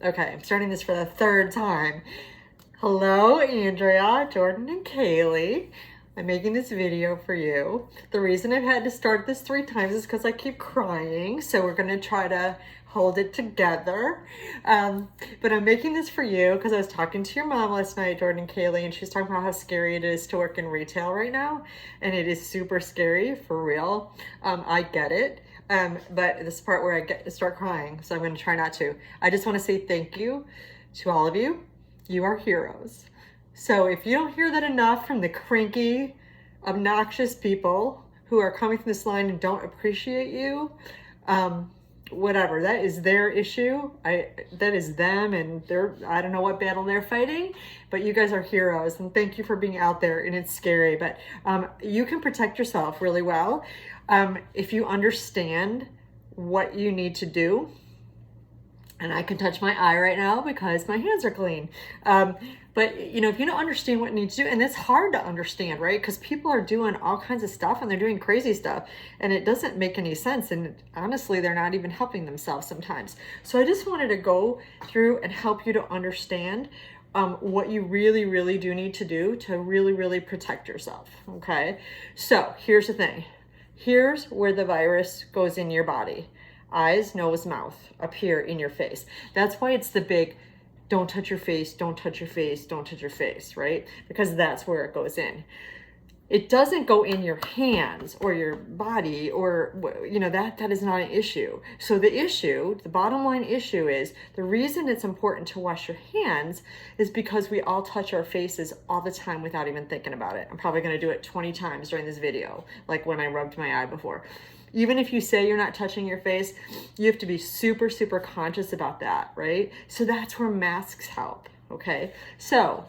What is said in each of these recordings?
Okay, I'm starting this for the third time. Hello, Andrea, Jordan, and Kaley. I'm making this video for you. The reason I've had to start this 3 times is because I keep crying, so we're gonna try to hold it together. But I'm making this for you because I was talking to your mom last night, Jordan and Kaley, and she was talking about how scary it is to work in retail right now, and it is super scary, for real. I get it. But this part where I get to start crying, so I'm going to try not to. I just want to say thank you to all of you. You are heroes. So if you don't hear that enough from the cranky, obnoxious people who are coming from this line and don't appreciate you, whatever, that is their issue. That is them, and I don't know what battle they're fighting, but you guys are heroes, and thank you for being out there. And it's scary, but you can protect yourself really well if you understand what you need to do. And I can touch my eye right now because my hands are clean. But if you don't understand what you need to do, and it's hard to understand, right? Because people are doing all kinds of stuff and they're doing crazy stuff and it doesn't make any sense. And honestly, they're not even helping themselves sometimes. So I just wanted to go through and help you to understand what you really, really do need to do to really, really protect yourself, okay? So here's the thing. Here's where the virus goes in your body. Eyes, nose, mouth, up here in your face. That's why it's the big, don't touch your face, don't touch your face, don't touch your face, right? Because that's where it goes in. It doesn't go in your hands or your body or, that is not an issue. So the bottom line issue is the reason it's important to wash your hands is because we all touch our faces all the time without even thinking about it. I'm probably going to do it 20 times during this video, like when I rubbed my eye before. Even if you say you're not touching your face, you have to be super, super conscious about that, right? So that's where masks help, okay? So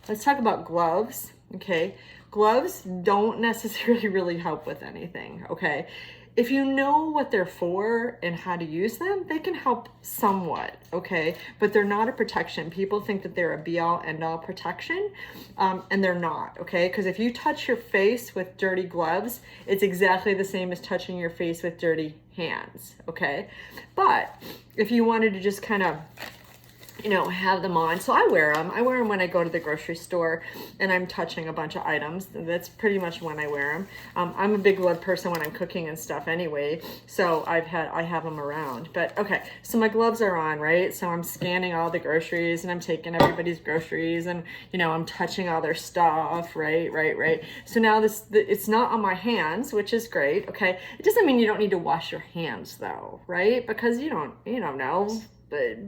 let's talk about gloves, okay? Gloves don't necessarily really help with anything, okay? If you know what they're for and how to use them, they can help somewhat, okay? But they're not a protection. People think that they're a be-all, end-all protection, and they're not, okay? Because if you touch your face with dirty gloves, it's exactly the same as touching your face with dirty hands, okay? But if you wanted to just kind of have them on. So I wear them when I go to the grocery store and I'm touching a bunch of items. That's pretty much when I wear them. I'm a big glove person when I'm cooking and stuff anyway. So I have them around, but okay. So my gloves are on, right? So I'm scanning all the groceries and I'm taking everybody's groceries and, I'm touching all their stuff, right? So now it's not on my hands, which is great. Okay. It doesn't mean you don't need to wash your hands though, right? Because you don't know.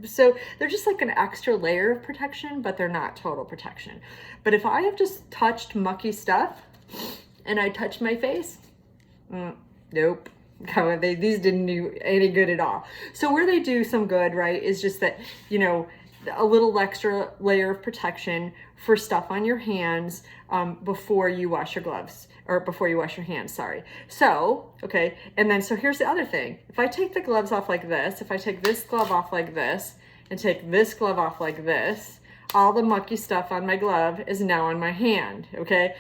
So they're just like an extra layer of protection, but they're not total protection. But if I have just touched mucky stuff and I touch my face, nope. These didn't do any good at all. So where they do some good, right, is just that, a little extra layer of protection for stuff on your hands before you wash your gloves, or before you wash your hands, sorry. So, okay, and then so here's the other thing. If I take the gloves off like this, if I take this glove off like this, and take this glove off like this, all the mucky stuff on my glove is now on my hand, okay?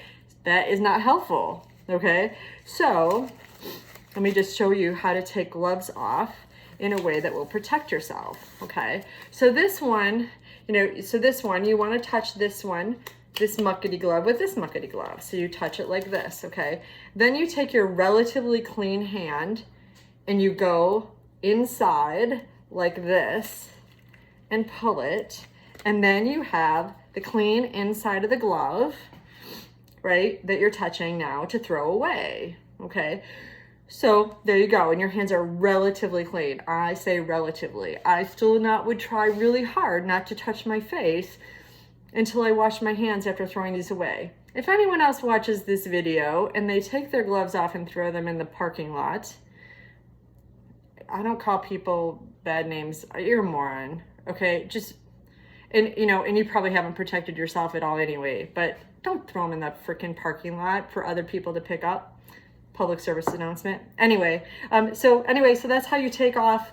That is not helpful, okay? So, let me just show you how to take gloves off in a way that will protect yourself, okay? So this one, you want to touch this one, this muckety glove with this muckety glove. So you touch it like this, okay? Then you take your relatively clean hand and you go inside like this and pull it. And then you have the clean inside of the glove, right, that you're touching now to throw away, okay? So there you go, and your hands are relatively clean. I say relatively. I still would try really hard not to touch my face until I wash my hands after throwing these away. If anyone else watches this video and they take their gloves off and throw them in the parking lot, I don't call people bad names. You're a moron, okay? And you probably haven't protected yourself at all anyway, but don't throw them in the freaking parking lot for other people to pick up. Public service announcement. So that's how you take off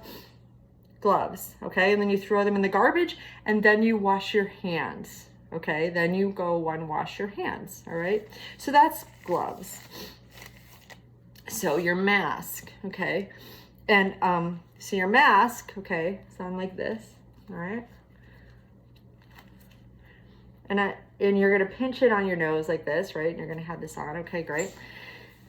gloves, okay? And then you throw them in the garbage and then you wash your hands, okay? Then you go and wash your hands, all right? So that's gloves. So your mask, okay? And so your mask, okay, is on like this, all right? And you're gonna pinch it on your nose like this, right? And you're gonna have this on, okay, great.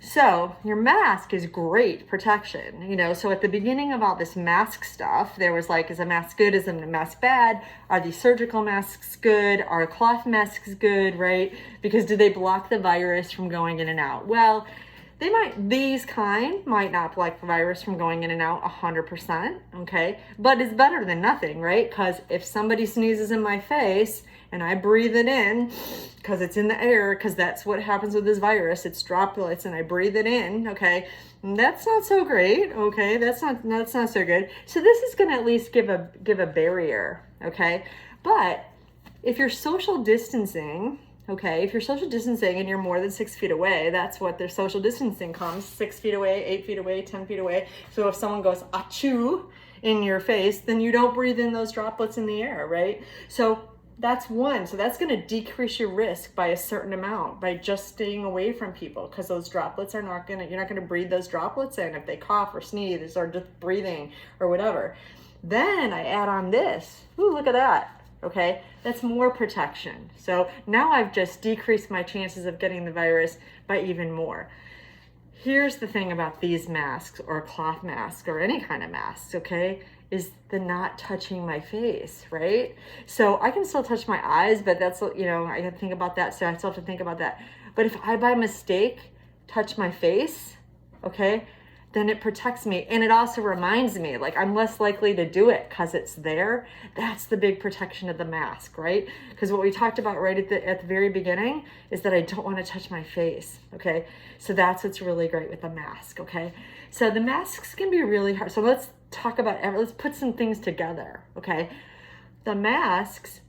So your mask is great protection, you know. So at the beginning of all this mask stuff, there was like, is a mask good? Is a mask bad? Are these surgical masks good? Are cloth masks good, right? Because do they block the virus from going in and out? Well, these kind might not block the virus from going in and out 100%, okay? But it's better than nothing, right? Because if somebody sneezes in my face and I breathe it in, because it's in the air, because that's what happens with this virus, it's droplets, and I breathe it in, okay? That's not so great, okay? That's not so good. So this is gonna at least give a barrier, okay? But if you're social distancing, okay, if you're social distancing and you're more than 6 feet away, that's what their social distancing comes, 6 feet away, 8 feet away, 10 feet away. So if someone goes achoo in your face, then you don't breathe in those droplets in the air, right? So that's one. So that's gonna decrease your risk by a certain amount by just staying away from people, because those droplets you're not gonna breathe those droplets in if they cough or sneeze or just breathing or whatever. Then I add on this. Ooh, look at that. Okay, that's more protection. So now I've just decreased my chances of getting the virus by even more. Here's the thing about these masks, or a cloth mask, or any kind of masks, okay, is the not touching my face, right? So I can still touch my eyes, but that's, you know, I have to think about that, so I still have to think about that. But if I by mistake touch my face, okay, then it protects me. And it also reminds me, like, I'm less likely to do it because it's there. That's the big protection of the mask, right? Because what we talked about right at the very beginning is that I don't want to touch my face, okay? So that's what's really great with the mask, okay? So the masks can be really hard. So let's put some things together, okay? The masks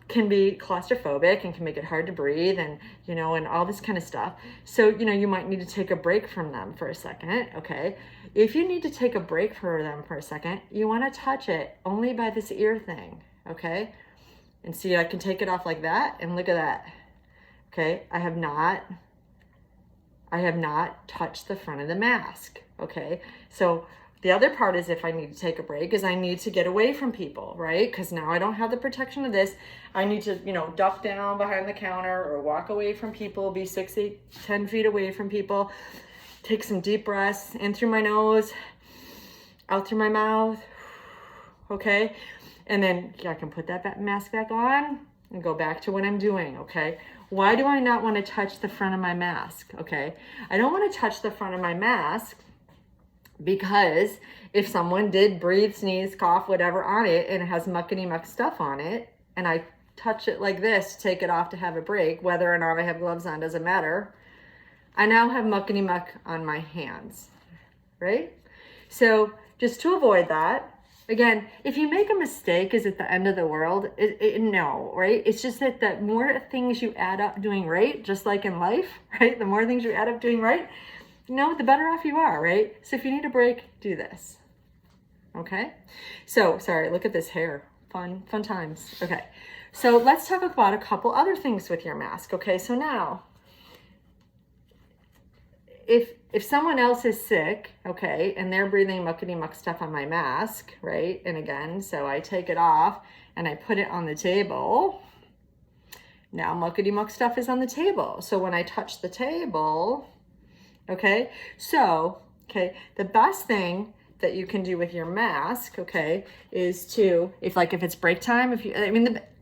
can be claustrophobic and can make it hard to breathe, and, you know, and all this kind of stuff. So, you know, you might need to take a break from them for a second, okay? If you need to take a break for them for a second, you want to touch it only by this ear thing, okay? And see, I can take it off like that, and look at that, okay? I have not touched the front of the mask, okay? So the other part is, if I need to take a break, is I need to get away from people, right? Because now I don't have the protection of this. I need to, you know, duck down behind the counter or walk away from people, be 6, 8, 10 feet away from people, take some deep breaths in through my nose, out through my mouth, okay? And then I can put that mask back on and go back to what I'm doing, okay? Why do I not want to touch the front of my mask, okay? I don't want to touch the front of my mask because if someone did breathe, sneeze, cough, whatever on it, and it has muckety muck stuff on it, and I touch it like this to take it off to have a break, whether or not I have gloves on doesn't matter, I now have muckety muck on my hands, right? So just to avoid that, again, if you make a mistake, is it the end of the world? No, right? It's just that the more things you add up doing right, just like in life, right? The more things you add up doing right, you know, the better off you are, right? So if you need a break, do this, okay? So, sorry, look at this hair. Fun times. Okay, so let's talk about a couple other things with your mask, okay? So now, if someone else is sick, okay, and they're breathing muckety muck stuff on my mask, right? And again, so I take it off and I put it on the table. Now muckety muck stuff is on the table. So when I touch the table, okay, so, okay, the best thing that you can do with your mask, okay, is to, if it's break time,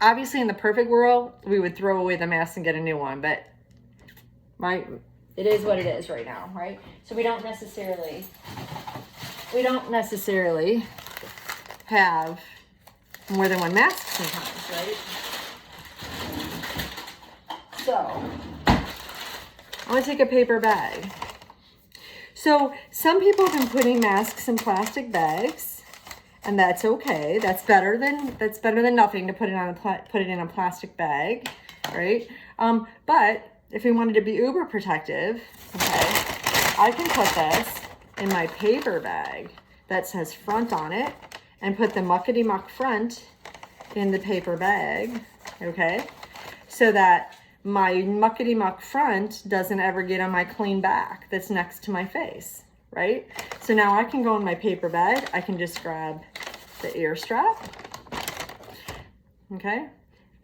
obviously in the perfect world, we would throw away the mask and get a new one, but, right, it is what it is right now, right? So we don't necessarily have more than one mask sometimes, right? So, I'm gonna take a paper bag. So some people have been putting masks in plastic bags, and that's okay. That's better than nothing to put it in a plastic bag, right? But if we wanted to be uber protective, okay, I can put this in my paper bag that says front on it, and put the muckety muck front in the paper bag, okay, so that my muckety muck front doesn't ever get on my clean back that's next to my face, right? So now I can go in my paper bag. I can just grab the ear strap, okay?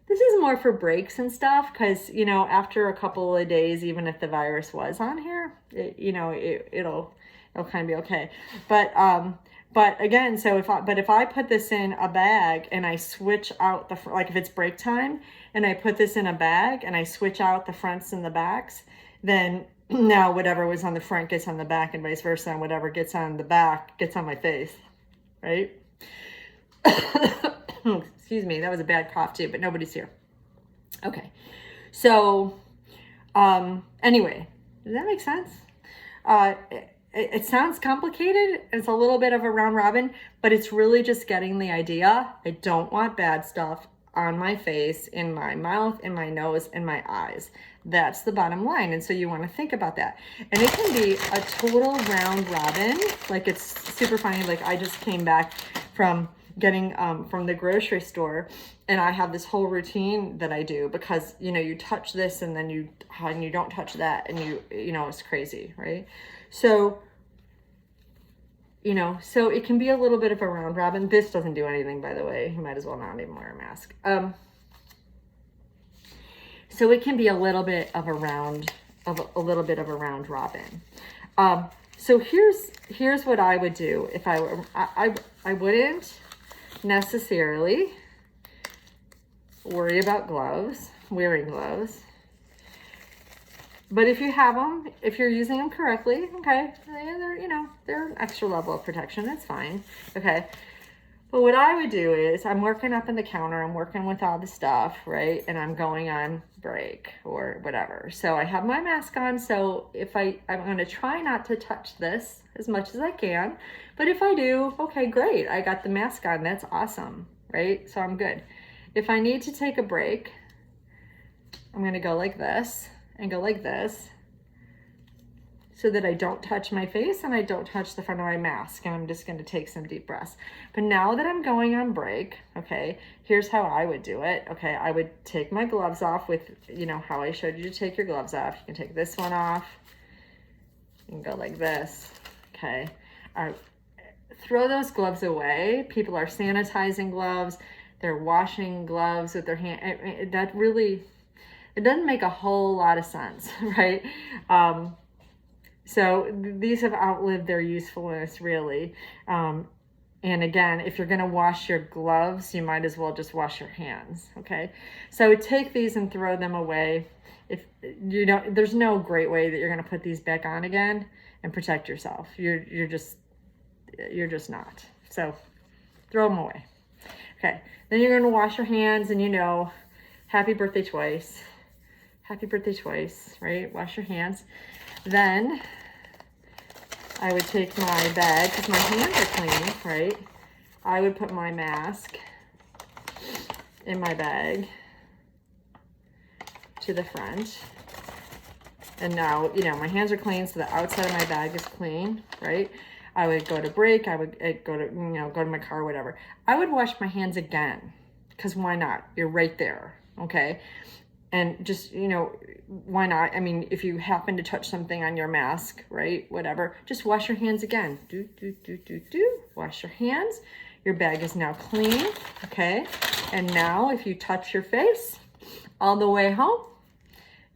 This is more for breaks and stuff because, you know, after a couple of days, even if the virus was on here, it'll kind of be okay. But again, so if I put this in a bag and I switch out like if it's break time and I put this in a bag and I switch out the fronts and the backs, then now whatever was on the front gets on the back and vice versa, and whatever gets on the back gets on my face, right? Excuse me, that was a bad cough too, but nobody's here. Okay, so anyway, does that make sense? It sounds complicated. It's a little bit of a round robin, but it's really just getting the idea. I don't want bad stuff on my face, in my mouth, in my nose, in my eyes. That's the bottom line. And so you want to think about that. And it can be a total round robin. Like, it's super funny. Like, I just came back from getting from the grocery store, and I have this whole routine that I do because, you know, you touch this and then you don't touch that, and you know, it's crazy, right? So, you know, so it can be a little bit of a round robin. This doesn't do anything, by the way. You might as well not even wear a mask. So it can be a little bit of a round robin. So here's what I would do if I were, I wouldn't necessarily worry about wearing gloves. But if you have them, if you're using them correctly, okay, they're, you know, they're an extra level of protection. That's fine. Okay. But what I would do is I'm working up in the counter, I'm working with all the stuff, right? And I'm going on break or whatever. So I have my mask on. So if I'm going to try not to touch this as much as I can. But if I do, okay, great. I got the mask on. That's awesome, right? So I'm good. If I need to take a break, I'm going to go like this and go like this so that I don't touch my face and I don't touch the front of my mask. And I'm just going to take some deep breaths. But now that I'm going on break, okay, here's how I would do it. Okay, I would take my gloves off with, you know, how I showed you to take your gloves off. You can take this one off. You can go like this, okay? Throw those gloves away. People are sanitizing gloves. They're washing gloves with their hand. That really, it doesn't make a whole lot of sense, right? So these have outlived their usefulness, really. And again, if you're going to wash your gloves, you might as well just wash your hands, okay? So take these and throw them away. If you don't, there's no great way that you're going to put these back on again and protect yourself. You're just not. So throw them away. Okay, then you're going to wash your hands, and you know, happy birthday twice. Happy birthday twice, right? Wash your hands. Then I would take my bag, because my hands are clean, right? I would put my mask in my bag to the front. And now, you know, my hands are clean, so the outside of my bag is clean, right? I would go to break. I would go to my car, whatever. I would wash my hands again, because why not? You're right there, okay? And just, you know, why not? I mean, if you happen to touch something on your mask, right, whatever, just wash your hands again. Wash your hands. Your bag is now clean, okay? And now if you touch your face all the way home,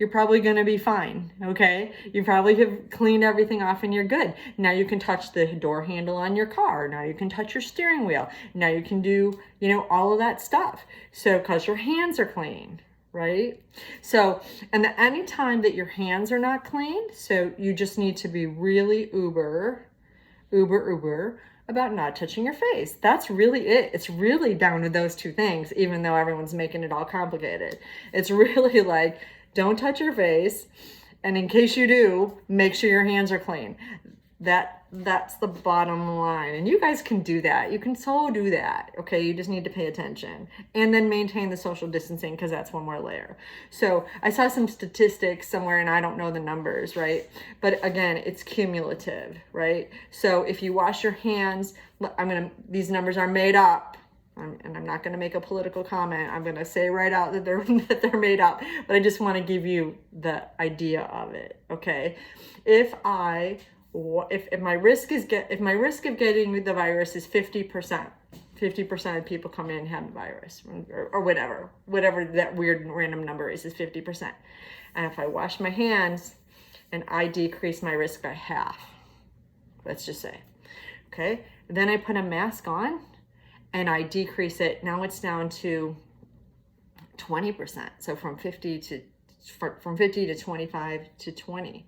you're probably going to be fine, okay? You probably have cleaned everything off and you're good. Now you can touch the door handle on your car. Now you can touch your steering wheel. Now you can do, you know, all of that stuff. So, because your hands are clean, right? So, and any time that your hands are not clean, so you just need to be really uber about not touching your face. That's really it. It's really down to those two things, even though everyone's making it all complicated. It's really like, don't touch your face, and in case you do, make sure your hands are clean. That's the bottom line. And you guys can do that. You can so do that, okay? You just need to pay attention. And then maintain the social distancing, because that's one more layer. So I saw some statistics somewhere, and I don't know the numbers, right? But again, it's cumulative, right? So if you wash your hands, these numbers are made up. And I'm not going to make a political comment. I'm going to say right out that they're made up, but I just want to give you the idea of it. Okay, if my risk of getting the virus is 50%, 50% of people come in and have the virus, or whatever that weird random number is 50%. And if I wash my hands and I decrease my risk by half, let's just say, okay, then I put a mask on and I decrease it. Now it's down to 20%. So from 50 to 25 to 20.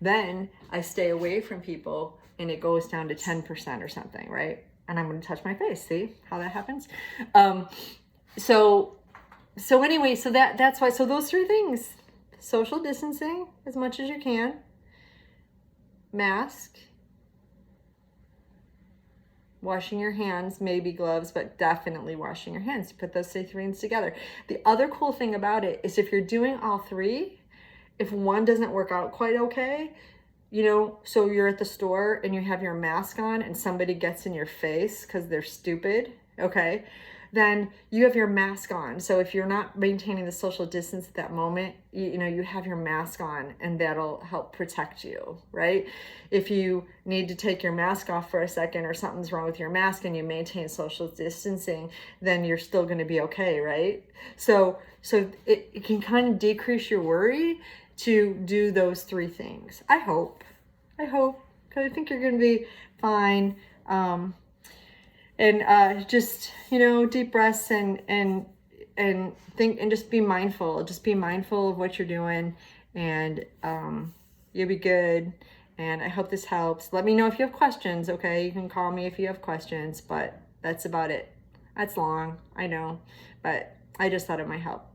Then I stay away from people and it goes down to 10% or something, right? And I'm going to touch my face. See how that happens? So anyway, so that's why. So those three things: social distancing as much as you can, mask, washing your hands, maybe gloves, but definitely washing your hands. You put those three things together. The other cool thing about it is if you're doing all three, if one doesn't work out quite okay, you know, so you're at the store and you have your mask on and somebody gets in your face because they're stupid, okay, then you have your mask on. So if you're not maintaining the social distance at that moment, you know, you have your mask on and that'll help protect you, right? If you need to take your mask off for a second or something's wrong with your mask and you maintain social distancing, then you're still going to be okay, right? So it can kind of decrease your worry to do those three things. I hope, because I think you're going to be fine. Just, you know, deep breaths and think and just be mindful. Just be mindful of what you're doing, and you'll be good. And I hope this helps. Let me know if you have questions, okay? You can call me if you have questions, but that's about it. That's long, I know, but I just thought it might help.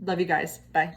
Love you guys. Bye.